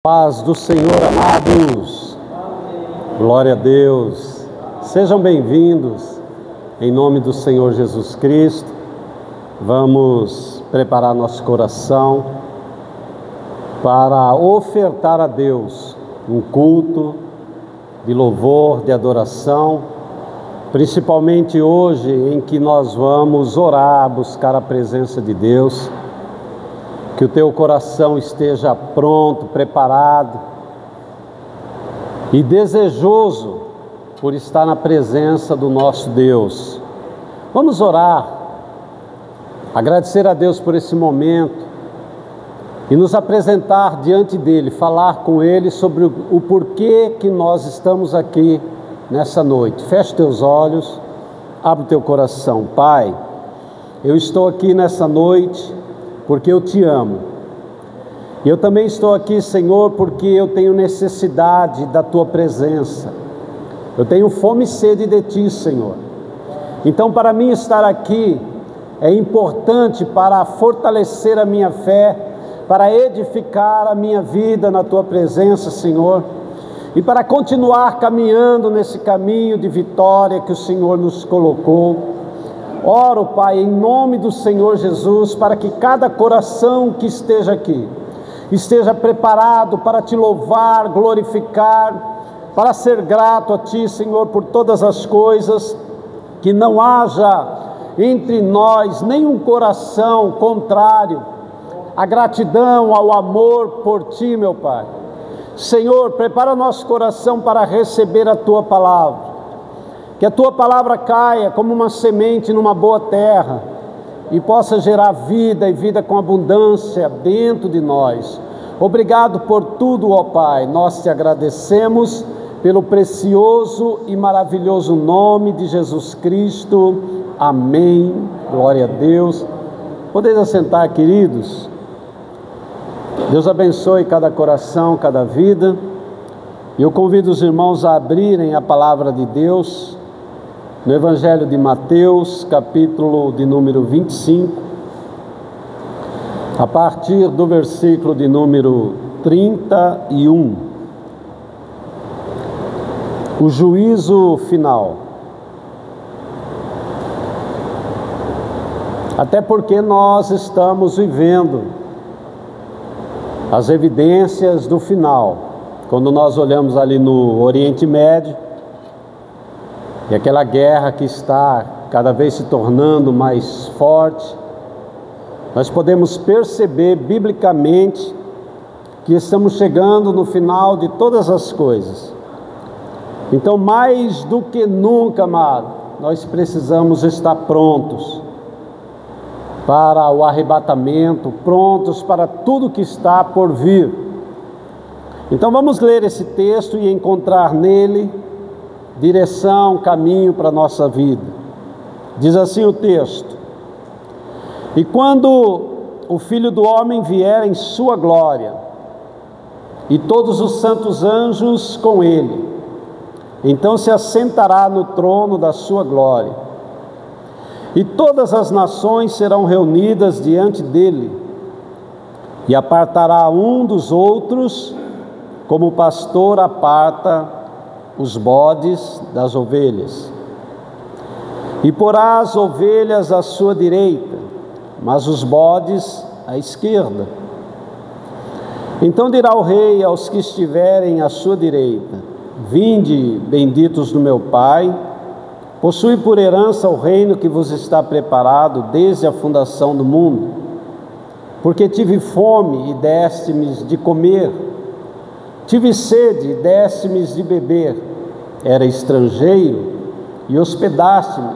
Paz do Senhor, amados. Glória a Deus. Sejam bem-vindos em nome do Senhor Jesus Cristo. Vamos preparar nosso coração para ofertar a Deus um culto de louvor, de adoração, principalmente hoje em que nós vamos orar, buscar a presença de Deus. Que o teu coração esteja pronto, preparado e desejoso por estar na presença do nosso Deus. Vamos orar, agradecer a Deus por esse momento e nos apresentar diante dEle, falar com Ele sobre o porquê que nós estamos aqui nessa noite. Feche teus olhos, abre o teu coração. Pai, eu estou aqui nessa noite porque eu te amo. E eu também estou aqui, Senhor, porque eu tenho necessidade da tua presença. Eu tenho fome e sede de ti, Senhor. Então, para mim estar aqui é importante para fortalecer a minha fé, para edificar a minha vida na tua presença, Senhor, e para continuar caminhando nesse caminho de vitória que o Senhor nos colocou. Oro, Pai, em nome do Senhor Jesus, para que cada coração que esteja aqui esteja preparado para te louvar, glorificar, para ser grato a ti, Senhor, por todas as coisas, que não haja entre nós nenhum coração contrário à gratidão, ao amor por ti, meu Pai. Senhor, prepara nosso coração para receber a tua palavra. Que a tua palavra caia como uma semente numa boa terra e possa gerar vida e vida com abundância dentro de nós. Obrigado por tudo, ó Pai. Nós te agradecemos pelo precioso e maravilhoso nome de Jesus Cristo. Amém. Glória a Deus. Podeis assentar, queridos. Deus abençoe cada coração, cada vida. E eu convido os irmãos a abrirem a palavra de Deus no Evangelho de Mateus, capítulo de número 25, a partir do versículo de número 31. O juízo final. Até porque nós estamos vivendo as evidências do final. Quando nós olhamos ali no Oriente Médio, e aquela guerra que está cada vez se tornando mais forte, nós podemos perceber biblicamente que estamos chegando no final de todas as coisas. Então, mais do que nunca, amado, nós precisamos estar prontos para o arrebatamento, prontos para tudo que está por vir. Então, vamos ler esse texto e encontrar nele direção, caminho para a nossa vida. Diz assim o texto: E quando o Filho do Homem vier em sua glória, e todos os santos anjos com ele, então se assentará no trono da sua glória, e todas as nações serão reunidas diante dele, e apartará um dos outros, como o pastor aparta os bodes das ovelhas, e porá as ovelhas à sua direita, mas os bodes à esquerda. Então dirá o rei aos que estiverem à sua direita: Vinde, benditos do meu Pai, possui por herança o reino que vos está preparado desde a fundação do mundo. Porque tive fome e deste-me de comer, tive sede e deste-me de beber, era estrangeiro e hospedaste-me,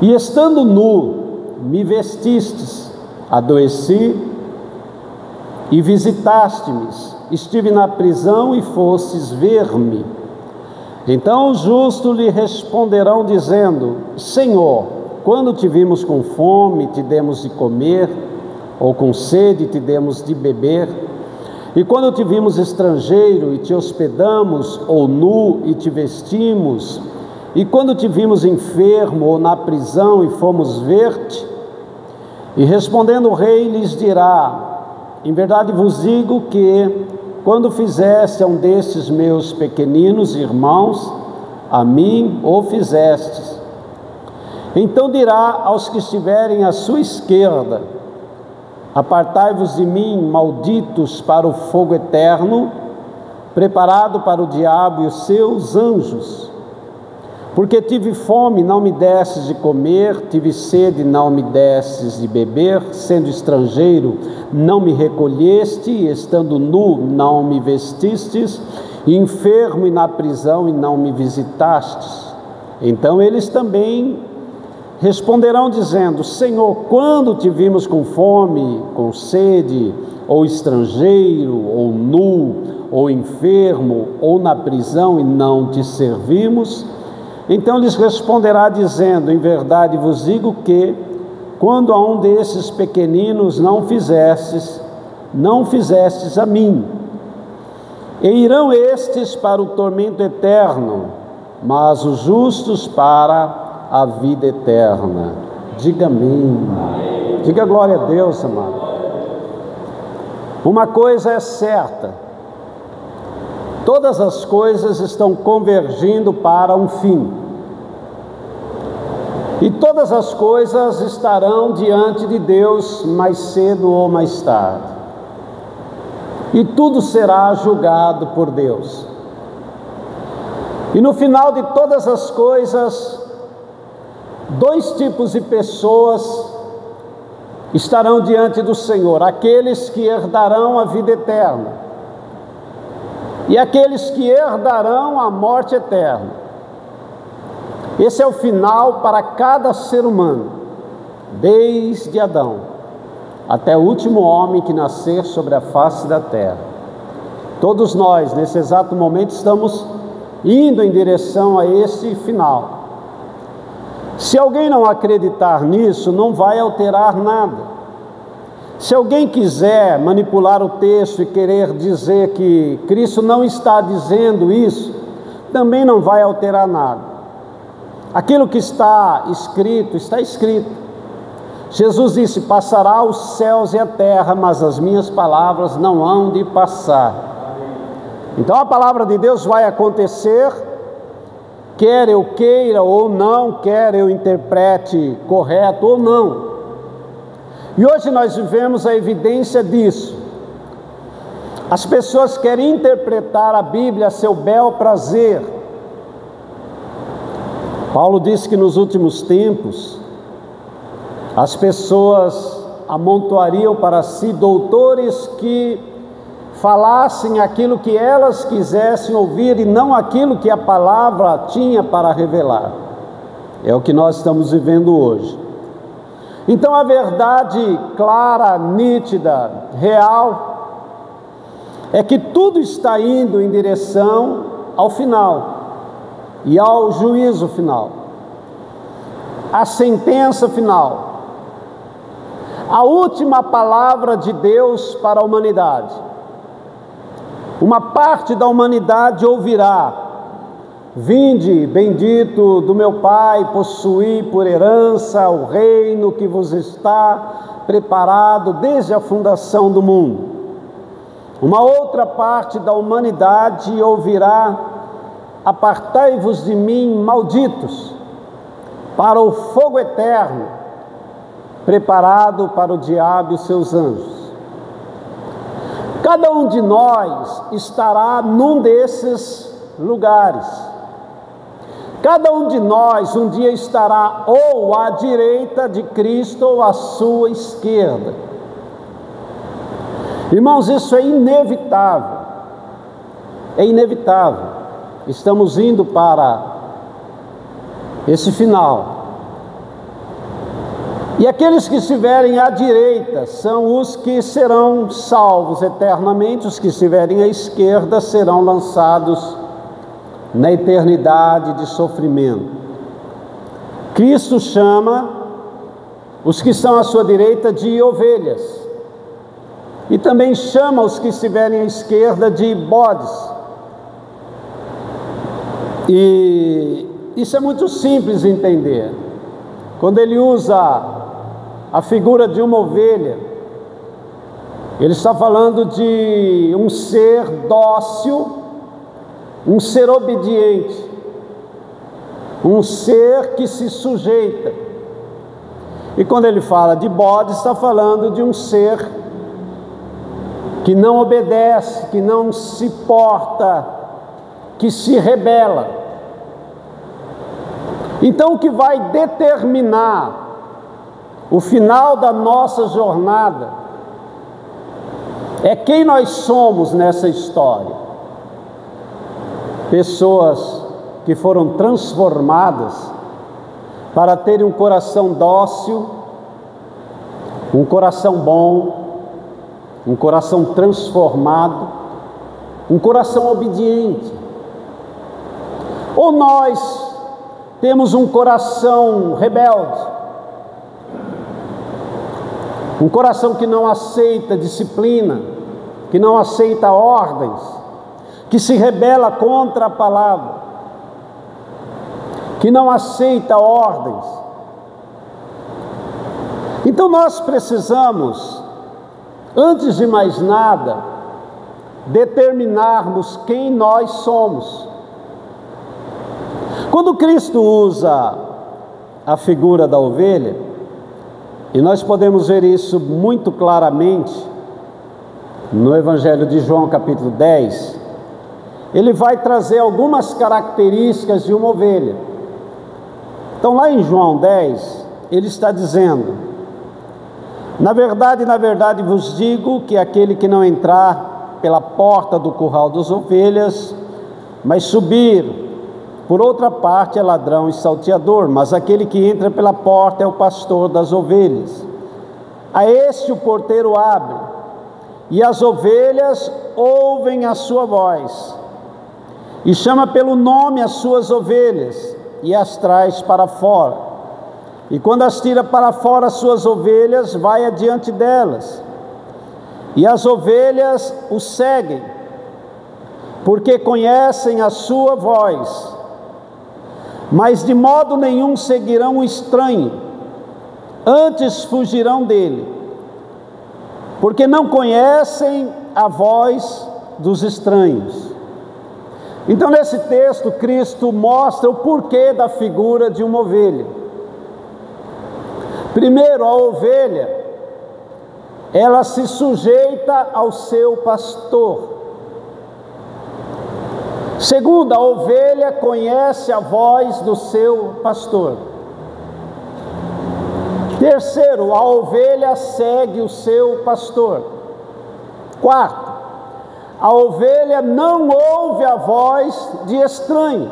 e estando nu me vestistes, adoeci e visitaste-me, estive na prisão e fostes ver-me. Então os justos lhe responderão dizendo: Senhor, quando te vimos com fome, te demos de comer, ou com sede, te demos de beber? E quando te vimos estrangeiro e te hospedamos, ou nu e te vestimos? E quando te vimos enfermo ou na prisão e fomos ver-te? E respondendo o rei lhes dirá: em verdade vos digo que, quando fizeste a um destes meus pequeninos irmãos, a mim o fizestes. Então dirá aos que estiverem à sua esquerda: apartai-vos de mim, malditos, para o fogo eterno, preparado para o diabo e os seus anjos. Porque tive fome, não me destes de comer, tive sede, não me destes de beber, sendo estrangeiro, não me recolheste, e estando nu, não me vestistes, enfermo e na prisão, e não me visitastes. Então eles também responderão dizendo: Senhor, quando te vimos com fome, com sede, ou estrangeiro, ou nu, ou enfermo, ou na prisão, e não te servimos? Então lhes responderá dizendo: em verdade vos digo que, quando a um desses pequeninos não fizestes a mim. E irão estes para o tormento eterno, mas os justos para a vida eterna. Diga amém. Diga glória a Deus, amado. Uma coisa é certa: todas as coisas estão convergindo para um fim. E todas as coisas estarão diante de Deus mais cedo ou mais tarde. E tudo será julgado por Deus. E no final de todas as coisas, dois tipos de pessoas estarão diante do Senhor: aqueles que herdarão a vida eterna e aqueles que herdarão a morte eterna. Esse é o final para cada ser humano, desde Adão até o último homem que nascer sobre a face da terra. Todos nós, nesse exato momento, estamos indo em direção a esse final. Se alguém não acreditar nisso, não vai alterar nada. Se alguém quiser manipular o texto e querer dizer que Cristo não está dizendo isso, também não vai alterar nada. Aquilo que está escrito, está escrito. Jesus disse: passará os céus e a terra, mas as minhas palavras não hão de passar. Então a palavra de Deus vai acontecer, quer eu queira ou não, quer eu interprete correto ou não. E hoje nós vivemos a evidência disso. As pessoas querem interpretar a Bíblia a seu bel prazer. Paulo disse que nos últimos tempos as pessoas amontoariam para si doutores que falassem aquilo que elas quisessem ouvir e não aquilo que a palavra tinha para revelar. É o que nós estamos vivendo hoje. Então a verdade clara, nítida, real, é que tudo está indo em direção ao final e ao juízo final, a sentença final, a última palavra de Deus para a humanidade. Uma parte da humanidade ouvirá: vinde, bendito do meu Pai, possuí por herança o reino que vos está preparado desde a fundação do mundo. Uma outra parte da humanidade ouvirá: apartai-vos de mim, malditos, para o fogo eterno, preparado para o diabo e os seus anjos. Cada um de nós estará num desses lugares. Cada um de nós um dia estará ou à direita de Cristo ou à sua esquerda. Irmãos, isso é inevitável. É inevitável. Estamos indo para esse final. E aqueles que estiverem à direita são os que serão salvos eternamente, os que estiverem à esquerda serão lançados na eternidade de sofrimento. Cristo chama os que estão à sua direita de ovelhas, e também chama os que estiverem à esquerda de bodes. E isso é muito simples de entender. Quando ele usa a figura de uma ovelha, Ele está falando de um ser dócil, um ser obediente, um ser que se sujeita. E quando ele fala de bode, está falando de um ser que não obedece, que não se porta, que se rebela. Então, o que vai determinar o final da nossa jornada é quem nós somos nessa história. Pessoas que foram transformadas para terem um coração dócil, um coração bom, um coração transformado, um coração obediente. Ou nós temos um coração rebelde, um coração que não aceita disciplina, que não aceita ordens, que se rebela contra a palavra, que não aceita ordens. Então nós precisamos, antes de mais nada, determinarmos quem nós somos. Quando Cristo usa a figura da ovelha, e nós podemos ver isso muito claramente no Evangelho de João, capítulo 10, ele vai trazer algumas características de uma ovelha. Então, lá em João 10, ele está dizendo: na verdade vos digo que aquele que não entrar pela porta do curral das ovelhas, mas subir por outra parte é ladrão e salteador, mas aquele que entra pela porta é o pastor das ovelhas. A este o porteiro abre, e as ovelhas ouvem a sua voz, e chama pelo nome as suas ovelhas, e as traz para fora. E quando as tira para fora as suas ovelhas, vai adiante delas, e as ovelhas o seguem, porque conhecem a sua voz. Mas de modo nenhum seguirão o estranho, antes fugirão dele, porque não conhecem a voz dos estranhos. Então, nesse texto, Cristo mostra o porquê da figura de uma ovelha. Primeiro, a ovelha, ela se sujeita ao seu pastor. Segundo, a ovelha conhece a voz do seu pastor. Terceiro, a ovelha segue o seu pastor. Quarto, a ovelha não ouve a voz de estranho.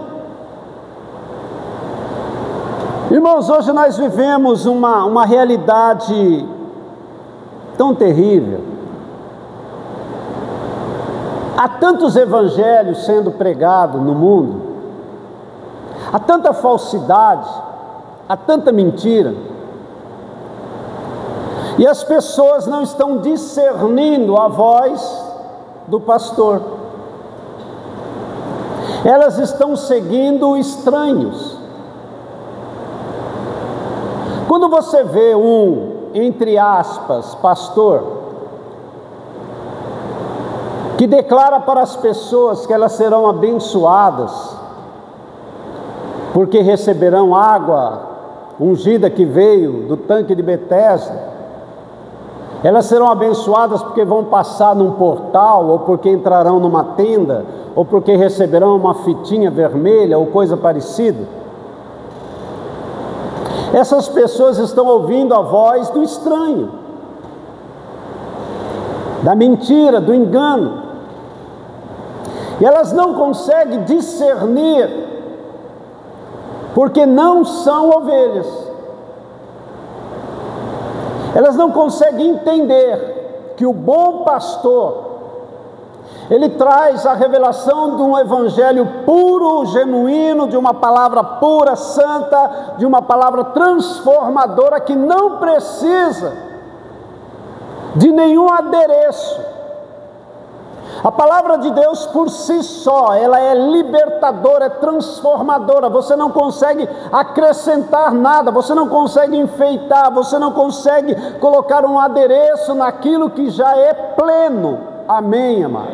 Irmãos, hoje nós vivemos uma realidade tão terrível. Há tantos evangelhos sendo pregados no mundo, há tanta falsidade, há tanta mentira, e as pessoas não estão discernindo a voz do pastor, elas estão seguindo estranhos. Quando você vê entre aspas, pastor, que declara para as pessoas que elas serão abençoadas, porque receberão água ungida que veio do tanque de Betesda, elas serão abençoadas porque vão passar num portal, ou porque entrarão numa tenda, ou porque receberão uma fitinha vermelha, ou coisa parecida. Essas pessoas estão ouvindo a voz do estranho, da mentira, do engano. E elas não conseguem discernir, porque não são ovelhas. Elas não conseguem entender que o bom pastor, ele traz a revelação de um evangelho puro, genuíno, de uma palavra pura, santa, de uma palavra transformadora que não precisa de nenhum adereço. A palavra de Deus por si só, ela é libertadora, é transformadora. Você não consegue acrescentar nada, você não consegue enfeitar, você não consegue colocar um adereço naquilo que já é pleno. Amém, amado?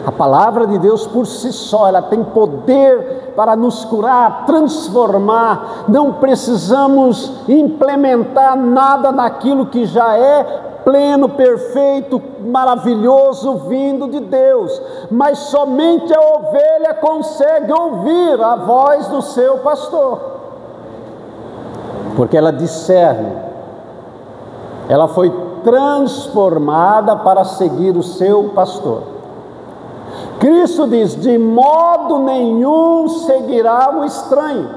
A palavra de Deus por si só, ela tem poder para nos curar, transformar. Não precisamos implementar nada naquilo que já é pleno, perfeito, maravilhoso, vindo de Deus. Mas somente a ovelha consegue ouvir a voz do seu pastor, porque ela discerne, ela foi transformada para seguir o seu pastor. Cristo diz: de modo nenhum seguirá o estranho,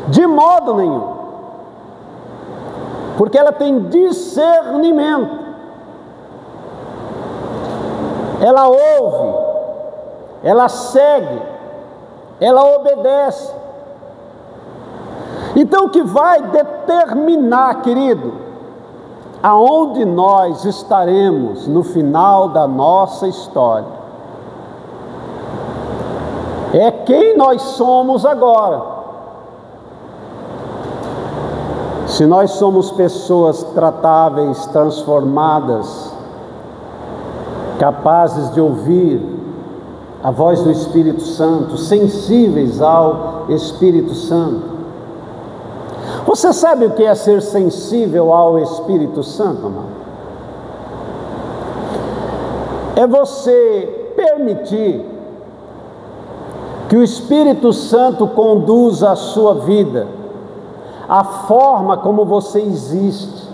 de modo nenhum, porque ela tem discernimento, ela ouve, ela segue, ela obedece. Então o que vai determinar, querido, aonde nós estaremos no final da nossa história, é quem nós somos agora. Se nós somos pessoas tratáveis, transformadas, capazes de ouvir a voz do Espírito Santo, sensíveis ao Espírito Santo. Você sabe o que é ser sensível ao Espírito Santo, amado? É você permitir que o Espírito Santo conduza a sua vida, a forma como você existe,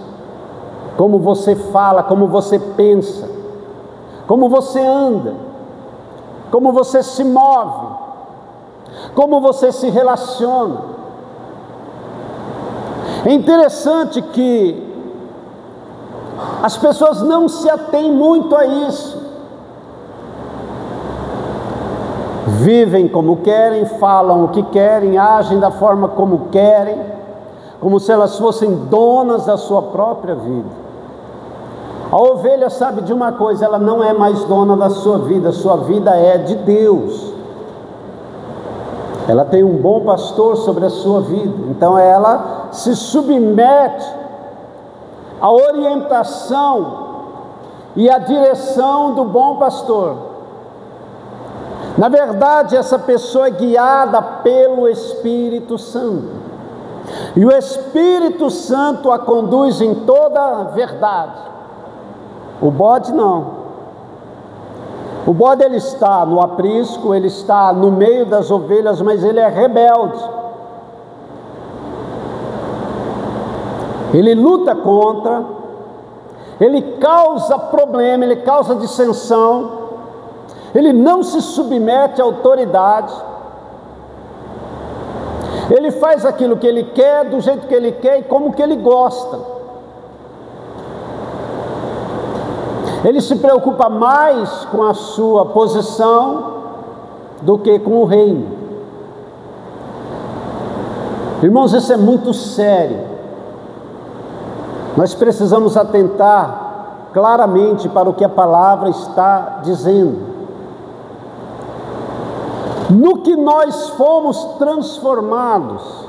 como você fala, como você pensa, como você anda, como você se move, como você se relaciona. É interessante que as pessoas não se atêm muito a isso. Vivem como querem, falam o que querem, agem da forma como querem, como se elas fossem donas da sua própria vida. A ovelha sabe de uma coisa: ela não é mais dona da sua vida é de Deus. Ela tem um bom pastor sobre a sua vida, então ela se submete à orientação e à direção do bom pastor. Na verdade, essa pessoa é guiada pelo Espírito Santo, e o Espírito Santo a conduz em toda a verdade. O bode não. O bode, ele está no aprisco, ele está no meio das ovelhas, mas ele é rebelde. Ele luta contra, ele causa problema, ele causa dissensão. Ele não se submete à autoridade, ele faz aquilo que ele quer, do jeito que ele quer e como que ele gosta. Ele se preocupa mais com a sua posição do que com o reino. Irmãos, isso é muito sério. Nós precisamos atentar claramente para o que a palavra está dizendo. No que nós fomos transformados,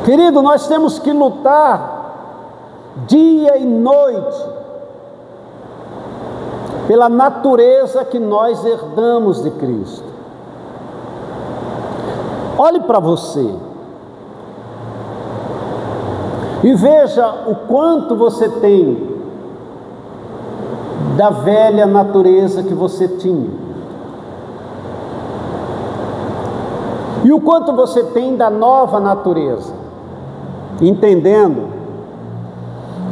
querido, nós temos que lutar dia e noite pela natureza que nós herdamos de Cristo. Olhe para você e veja o quanto você tem da velha natureza que você tinha. E o quanto você tem da nova natureza, entendendo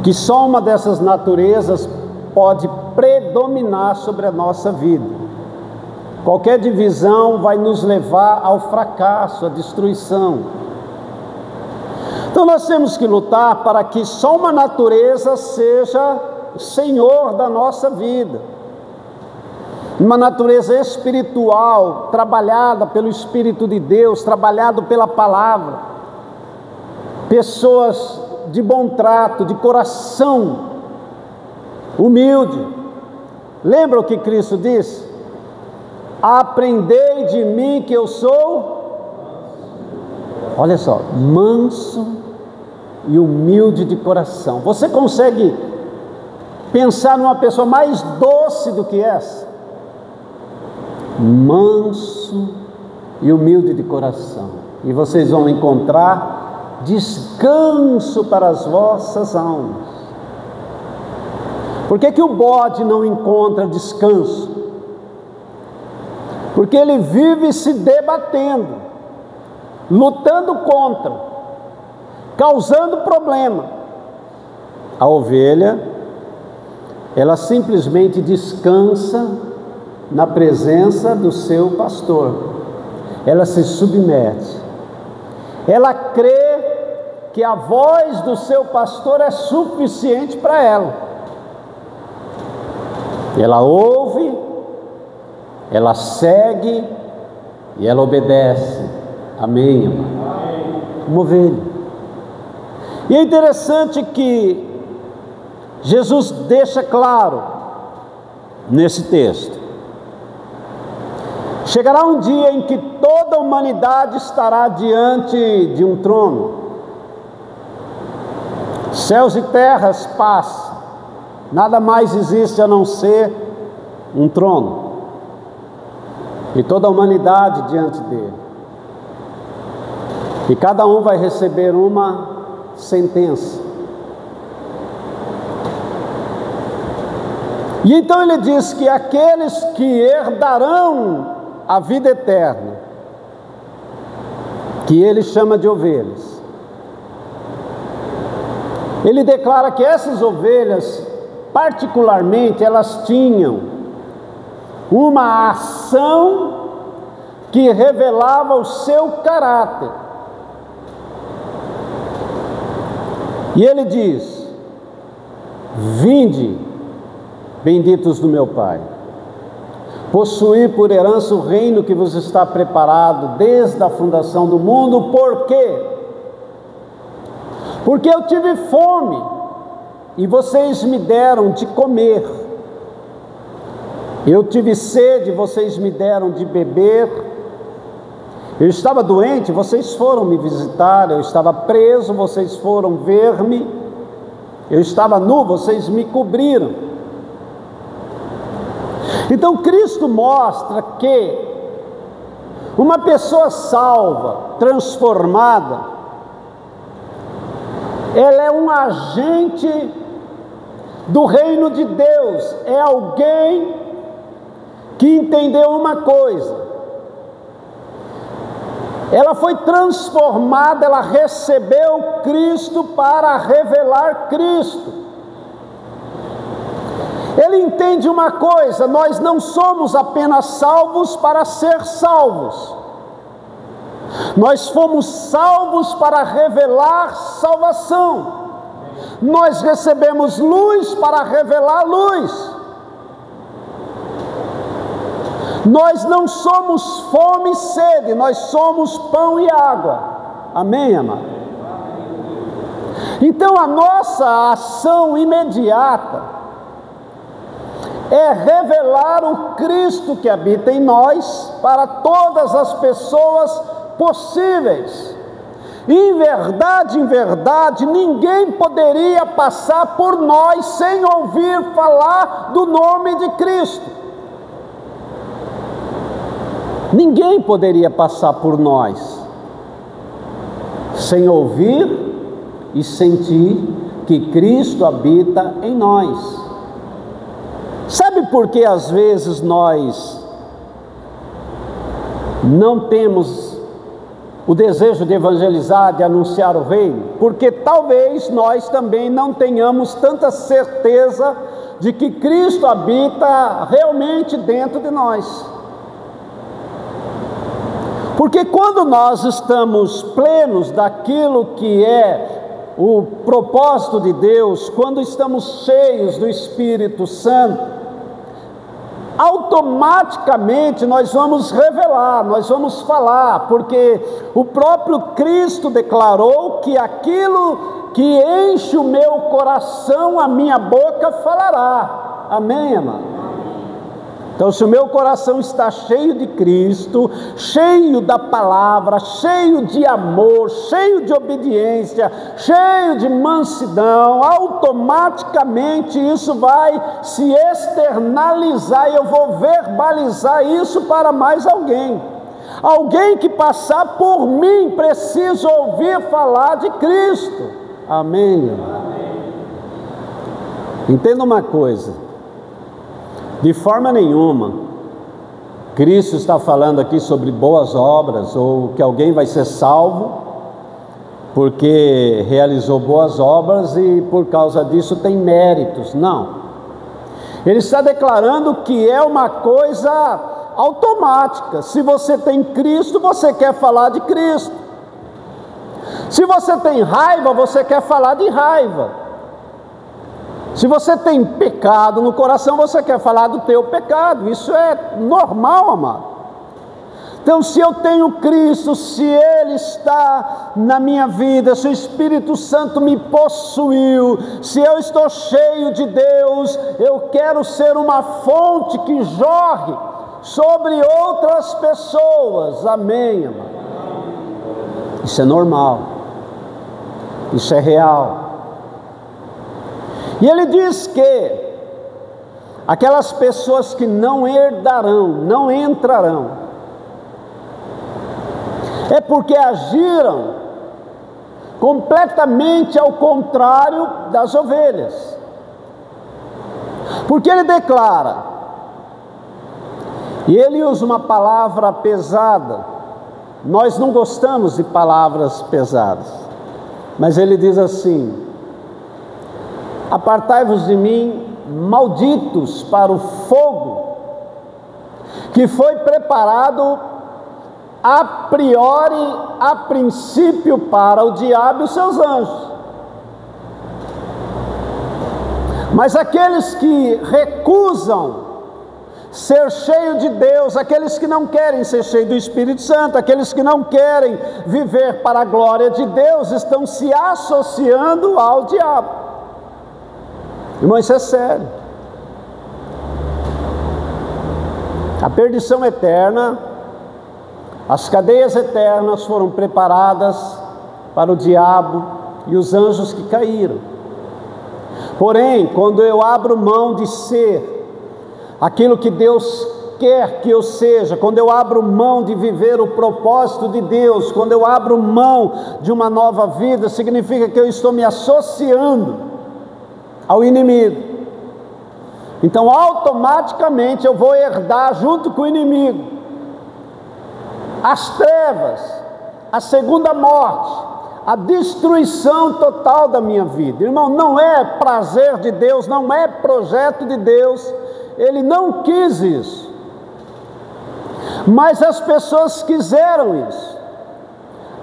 que só uma dessas naturezas pode predominar sobre a nossa vida. Qualquer divisão vai nos levar ao fracasso, à destruição. Então nós temos que lutar para que só uma natureza seja o Senhor da nossa vida. Uma natureza espiritual, trabalhada pelo Espírito de Deus, trabalhado pela palavra. Pessoas de bom trato, de coração, humilde. Lembra o que Cristo disse? Aprendei de mim que eu sou, olha só, manso e humilde de coração. Você consegue pensar numa pessoa mais doce do que essa? Manso e humilde de coração. E vocês vão encontrar descanso para as vossas almas. Por que que o bode não encontra descanso? Porque ele vive se debatendo, lutando contra, causando problema. A ovelha, ela simplesmente descansa na presença do seu pastor. Ela se submete. Ela crê que a voz do seu pastor é suficiente para ela. Ela ouve, ela segue e ela obedece. Amém, amado? Uma ovelha. E é interessante que Jesus deixa claro nesse texto: chegará um dia em que toda a humanidade estará diante de um trono. Céus e terras passam, nada mais existe a não ser um trono. E toda a humanidade diante dele. E cada um vai receber uma sentença. E então ele diz que aqueles que herdarão a vida eterna, que ele chama de ovelhas, ele declara que essas ovelhas, particularmente, elas tinham uma ação que revelava o seu caráter. E ele diz: vinde, benditos do meu Pai, possuir por herança o reino que vos está preparado desde a fundação do mundo. Por quê? Porque eu tive fome e vocês me deram de comer. Eu tive sede, vocês me deram de beber. Eu estava doente, vocês foram me visitar. Eu estava preso, vocês foram ver-me. Eu estava nu, vocês me cobriram. Então Cristo mostra que uma pessoa salva, transformada, ela é um agente do reino de Deus. É alguém que entendeu uma coisa: ela foi transformada, ela recebeu Cristo para revelar Cristo. Ele entende uma coisa: nós não somos apenas salvos para ser salvos, nós fomos salvos para revelar salvação. Nós recebemos luz para revelar luz. Nós não somos fome e sede, nós somos pão e água. Amém, amado? Então a nossa ação imediata é revelar o Cristo que habita em nós para todas as pessoas possíveis. Em verdade, ninguém poderia passar por nós sem ouvir falar do nome de Cristo. Ninguém poderia passar por nós sem ouvir e sentir que Cristo habita em nós. Sabe por que às vezes nós não temos o desejo de evangelizar, de anunciar o reino? Porque talvez nós também não tenhamos tanta certeza de que Cristo habita realmente dentro de nós. Porque quando nós estamos plenos daquilo que é o propósito de Deus, quando estamos cheios do Espírito Santo, automaticamente nós vamos revelar, nós vamos falar, porque o próprio Cristo declarou que aquilo que enche o meu coração, a minha boca falará. Amém, amado? Então, se o meu coração está cheio de Cristo, cheio da palavra, cheio de amor, cheio de obediência, cheio de mansidão, automaticamente isso vai se externalizar e eu vou verbalizar isso para mais alguém. Alguém que passar por mim precisa ouvir falar de Cristo. Amém? Entenda uma coisa. De forma nenhuma, Cristo está falando aqui sobre boas obras, ou que alguém vai ser salvo porque realizou boas obras e por causa disso tem méritos. Não. Ele está declarando que é uma coisa automática. Se você tem Cristo, você quer falar de Cristo. Se você tem raiva, você quer falar de raiva. Se você tem pecado no coração, você quer falar do teu pecado. Isso é normal, amado. Então, se eu tenho Cristo, se Ele está na minha vida, se o Espírito Santo me possuiu, se eu estou cheio de Deus, eu quero ser uma fonte que jorre sobre outras pessoas. Amém, amado? Isso é normal. Isso é real. E ele diz que aquelas pessoas que não herdarão, não entrarão, é porque agiram completamente ao contrário das ovelhas. Porque ele declara, e ele usa uma palavra pesada, nós não gostamos de palavras pesadas, mas ele diz assim: apartai-vos de mim, malditos, para o fogo que foi preparado a priori, a princípio, para o diabo e os seus anjos. Mas aqueles que recusam ser cheio de Deus, aqueles que não querem ser cheio do Espírito Santo, aqueles que não querem viver para a glória de Deus, estão se associando ao diabo. Irmão, isso é sério. A perdição eterna, as cadeias eternas foram preparadas para o diabo e os anjos que caíram. Porém, quando eu abro mão de ser aquilo que Deus quer que eu seja, quando eu abro mão de viver o propósito de Deus, quando eu abro mão de uma nova vida, significa que eu estou me associando ao inimigo. Então automaticamente eu vou herdar junto com o inimigo as trevas, a segunda morte, a destruição total da minha vida. Irmão, não é prazer de Deus, não é projeto de Deus, Ele não quis isso, mas as pessoas quiseram isso,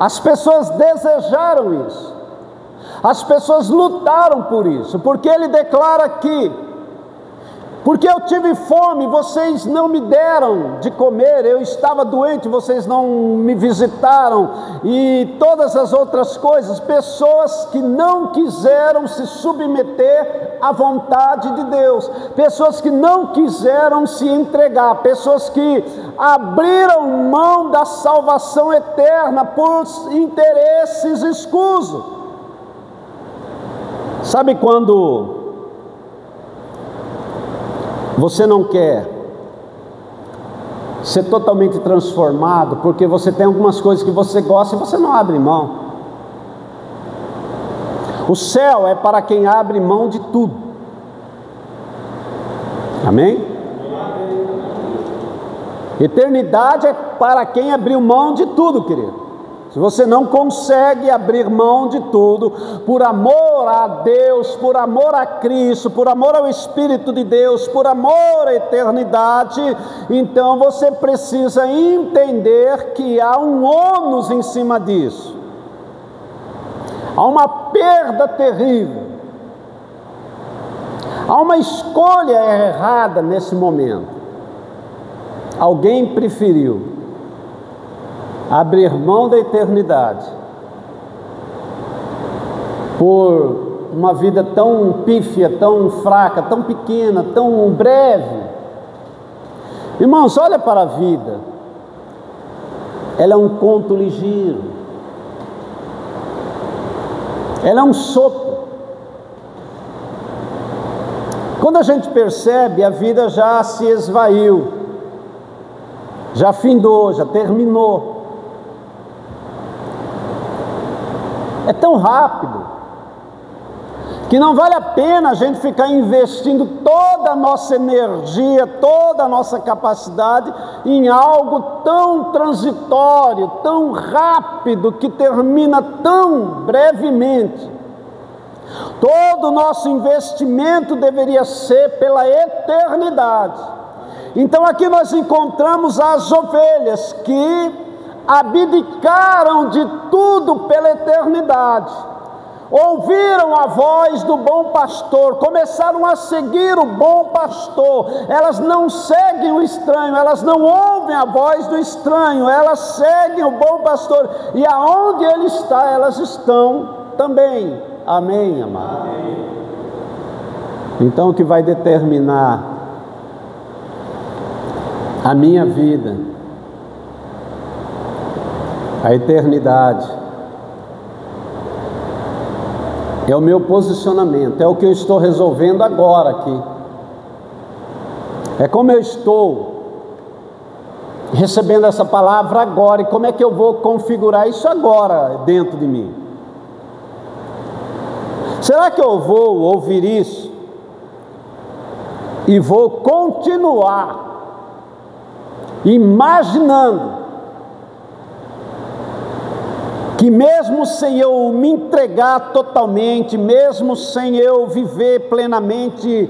as pessoas desejaram isso, as pessoas lutaram por isso, porque ele declara aqui: porque eu tive fome, vocês não me deram de comer, eu estava doente, vocês não me visitaram, e todas as outras coisas. Pessoas que não quiseram se submeter à vontade de Deus, pessoas que não quiseram se entregar, pessoas que abriram mão da salvação eterna por interesses escusos. Sabe quando você não quer ser totalmente transformado, porque você tem algumas coisas que você gosta e você não abre mão? O céu é para quem abre mão de tudo. Amém? Eternidade é para quem abriu mão de tudo, querido. Se você não consegue abrir mão de tudo, por amor a Deus, por amor a Cristo, por amor ao Espírito de Deus, por amor à eternidade, então você precisa entender que há um ônus em cima disso. Há uma perda terrível. Há uma escolha errada nesse momento. Alguém preferiu abrir mão da eternidade por uma vida tão pífia, tão fraca, tão pequena, tão breve. Irmãos, olha para a vida. Ela é um conto ligeiro. Ela é um sopro. Quando a gente percebe, a vida já se esvaiu, já findou, já terminou. É tão rápido que não vale a pena a gente ficar investindo toda a nossa energia, toda a nossa capacidade em algo tão transitório, tão rápido, que termina tão brevemente. Todo o nosso investimento deveria ser pela eternidade. Então aqui nós encontramos as ovelhas que abdicaram de tudo pela eternidade. Ouviram a voz do bom pastor, começaram a seguir o bom pastor. Elas não seguem o estranho, elas não ouvem a voz do estranho, elas seguem o bom pastor, e aonde ele está, elas estão também. Amém, amado? Amém. Então o que vai determinar a minha vida, a eternidade, é o meu posicionamento, é o que eu estou resolvendo agora aqui. É como eu estou recebendo essa palavra agora, e como é que eu vou configurar isso agora dentro de mim. Será que eu vou ouvir isso e vou continuar imaginando que mesmo sem eu me entregar totalmente, mesmo sem eu viver plenamente,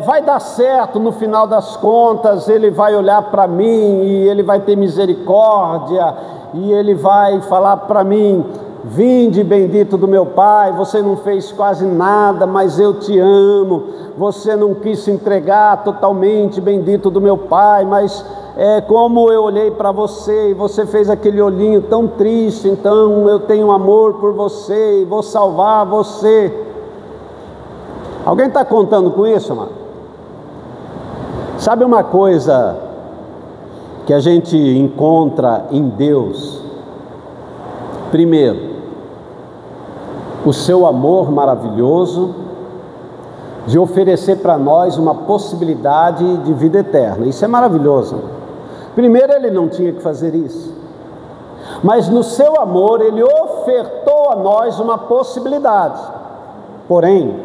vai dar certo no final das contas, ele vai olhar para mim e ele vai ter misericórdia, e ele vai falar para mim: vinde bendito do meu Pai, você não fez quase nada, mas eu te amo, você não quis se entregar totalmente, bendito do meu Pai, mas como eu olhei para você e você fez aquele olhinho tão triste, então eu tenho amor por você e vou salvar você. Alguém está contando com isso, mano? Sabe uma coisa que a gente encontra em Deus? Primeiro, o seu amor maravilhoso de oferecer para nós uma possibilidade de vida eterna. Isso é maravilhoso. Primeiro, ele não tinha que fazer isso, mas no seu amor ele ofertou a nós uma possibilidade. Porém,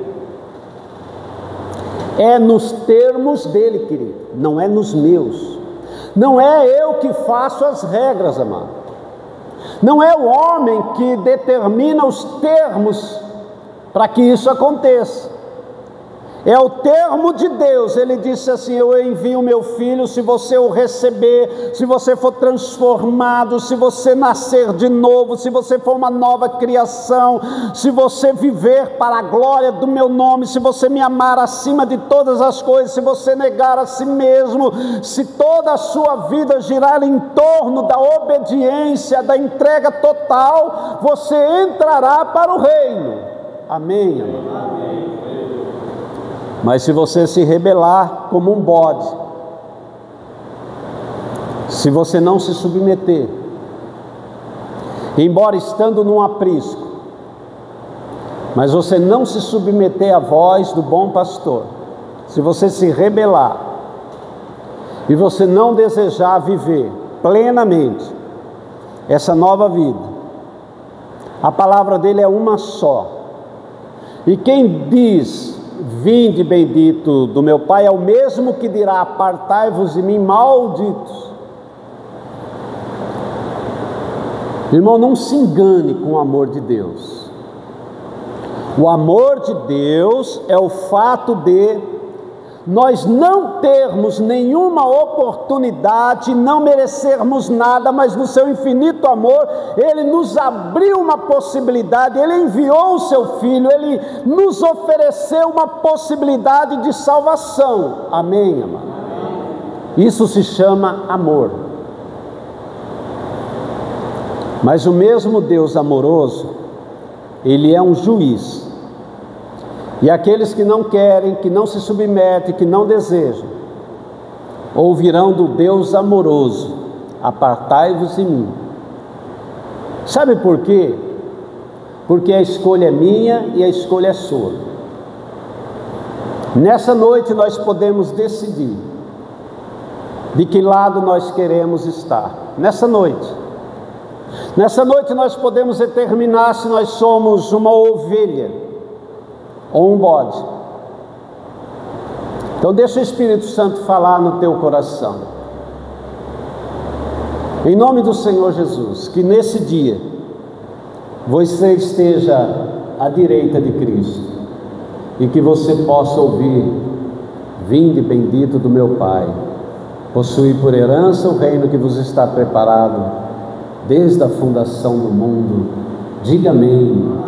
é nos termos dele, querido, não é nos meus. Não é eu que faço as regras, amado. Não é o homem que determina os termos para que isso aconteça. É o termo de Deus. Ele disse assim: eu envio o meu filho, se você o receber, se você for transformado, se você nascer de novo, se você for uma nova criação, se você viver para a glória do meu nome, se você me amar acima de todas as coisas, se você negar a si mesmo, se toda a sua vida girar em torno da obediência, da entrega total, você entrará para o reino. Amém, amém. Mas se você se rebelar como um bode, se você não se submeter, embora estando num aprisco, mas você não se submeter à voz do bom pastor, se você se rebelar e você não desejar viver plenamente essa nova vida, a palavra dele é uma só. E quem diz: vinde bendito do meu Pai, é o mesmo que dirá: apartai-vos de mim, malditos. Irmão, não se engane com o amor de Deus. O amor de Deus é o fato de nós não termos nenhuma oportunidade, não merecermos nada, mas no seu infinito amor, Ele nos abriu uma possibilidade, Ele enviou o seu Filho, Ele nos ofereceu uma possibilidade de salvação. Amém, amado? Isso se chama amor. Mas o mesmo Deus amoroso Ele é um juiz. E aqueles que não querem, que não se submetem, que não desejam, ouvirão do Deus amoroso: apartai-vos de mim. Sabe por quê? Porque a escolha é minha e a escolha é sua. Nessa noite nós podemos decidir de que lado nós queremos estar. Nessa noite nós podemos determinar se nós somos uma ovelha ou um bode. Então deixa o Espírito Santo falar no teu coração. Em nome do Senhor Jesus, que nesse dia você esteja à direita de Cristo e que você possa ouvir: vinde bendito do meu Pai, possuí por herança o reino que vos está preparado desde a fundação do mundo. Diga amém.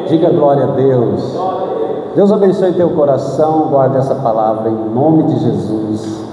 Diga glória a Deus. Deus abençoe teu coração, guarde essa palavra em nome de Jesus.